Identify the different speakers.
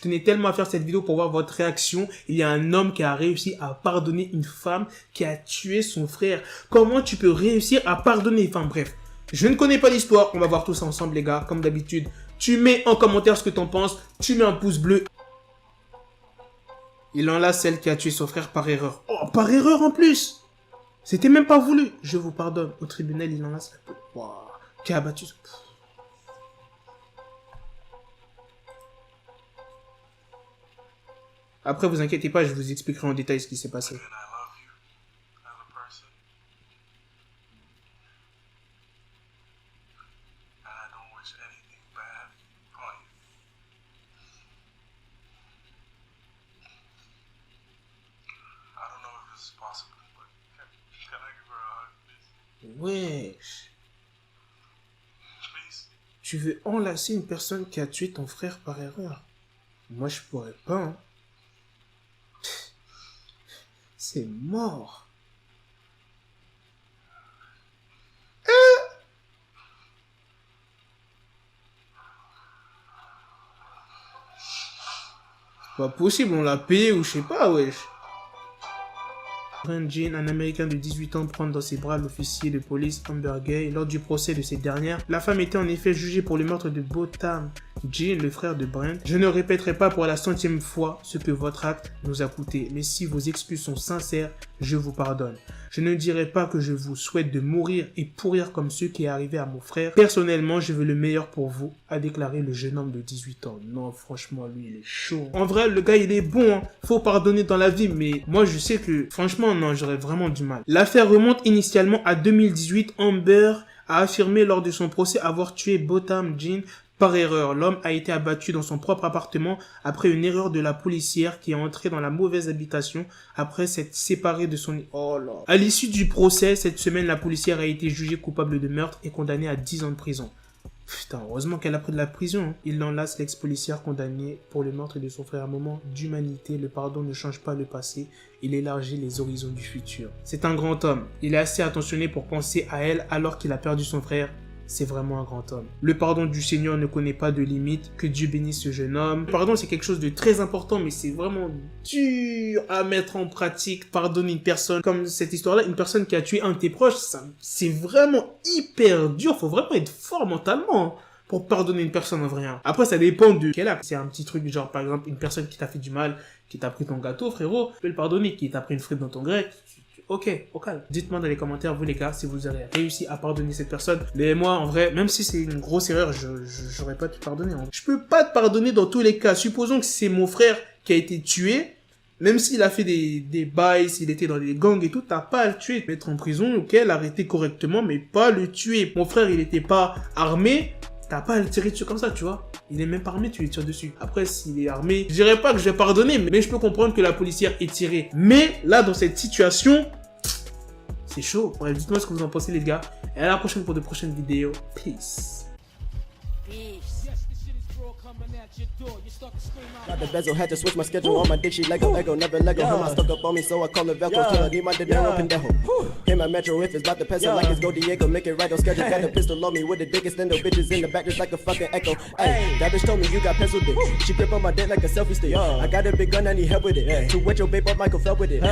Speaker 1: tenais tellement à faire cette vidéo pour voir votre réaction. Il y a un homme qui a réussi à pardonner une femme qui a tué son frère. Comment tu peux réussir à pardonner? Enfin bref, je ne connais pas l'histoire. On va voir tout ça ensemble les gars, comme d'habitude. Tu mets en commentaire ce que t'en penses. Tu mets un pouce bleu. Il en a celle qui a tué son frère par erreur. Oh, par erreur en plus! C'était même pas voulu. Je vous pardonne. Au tribunal, il en a celle qui a abattu. Après, vous inquiétez pas, je vous expliquerai en détail ce qui s'est passé. Wesh. Tu veux enlacer une personne qui a tué ton frère par erreur? Moi, je pourrais pas, hein. C'est mort. Pas possible, on l'a payé ou je sais pas, wesh. Jean, un Américain de 18 ans, prend dans ses bras l'officier de police Amber Gay. Lors du procès de cette dernière, la femme était en effet jugée pour le meurtre de Botham Jean, le frère de Brent. Je ne répéterai pas pour la 100e fois ce que votre acte nous a coûté, mais si vos excuses sont sincères, je vous pardonne. Je ne dirai pas que je vous souhaite de mourir et pourrir comme ce qui est arrivé à mon frère. Personnellement, je veux le meilleur pour vous, a déclaré le jeune homme de 18 ans. Non, franchement, lui, il est chaud. En vrai, le gars, il est bon, hein. Faut pardonner dans la vie, mais moi, je sais que, franchement, non, j'aurais vraiment du mal. L'affaire remonte initialement à 2018. Amber a affirmé lors de son procès avoir tué Botham Jean par erreur. L'homme a été abattu dans son propre appartement après une erreur de la policière qui est entrée dans la mauvaise habitation après s'être séparée de son... Oh là. À l'issue du procès, cette semaine, la policière a été jugée coupable de meurtre et condamnée à 10 ans de prison. Putain, heureusement qu'elle a pris de la prison. Hein. Il enlace l'ex-policière condamnée pour le meurtre de son frère. Un moment d'humanité, le pardon ne change pas le passé, il élargit les horizons du futur. C'est un grand homme. Il est assez attentionné pour penser à elle alors qu'il a perdu son frère. C'est vraiment un grand homme. Le pardon du Seigneur ne connaît pas de limite. Que Dieu bénisse ce jeune homme. Le pardon, c'est quelque chose de très important, mais c'est vraiment dur à mettre en pratique. Pardonner une personne comme cette histoire-là, une personne qui a tué un de tes proches, c'est vraiment hyper dur. Faut vraiment être fort mentalement pour pardonner une personne en vrai. Après, ça dépend de quel acte. C'est un petit truc genre, par exemple, une personne qui t'a fait du mal, qui t'a pris ton gâteau, frérot, tu peux le pardonner. Qui t'a pris une frite dans ton grec, ok, au calme. Dites-moi dans les commentaires, vous les gars, si vous avez réussi à pardonner cette personne. Mais moi, en vrai, même si c'est une grosse erreur, j'aurais pas te pardonner. Hein. Je peux pas te pardonner dans tous les cas. Supposons que c'est mon frère qui a été tué. Même s'il a fait des bails, s'il était dans des gangs et tout, t'as pas à le tuer. Mettre en prison, ok, l'arrêter correctement, mais pas le tuer. Mon frère, il était pas armé. T'as pas à le tirer dessus comme ça, tu vois. Il est même pas armé, tu lui tires dessus. Après, s'il est armé, je dirais pas que je vais pardonner, mais je peux comprendre que la policière est tirée. Mais là, dans cette situation, c'est chaud. Bref, dites-moi ce que vous en pensez, les gars. Et à la prochaine pour de prochaines vidéos. Peace.
Speaker 2: Got the bezel, had to switch my schedule on my dick, she Lego, never Lego. Him, I stuck up on me, so I call it Velcro. Killer, need my dinero, pendejo. Hit my metro if it's about to peso, like it's Go Diego, make it right on schedule. Got the pistol on me with the dick extendo, bitches in the back just like a fucking echo. Hey, that bitch told me you got pencil dick. She grip on my dick like a selfie stick. I got a big gun, I need help with it. To wet your babe up, Michael fell with it.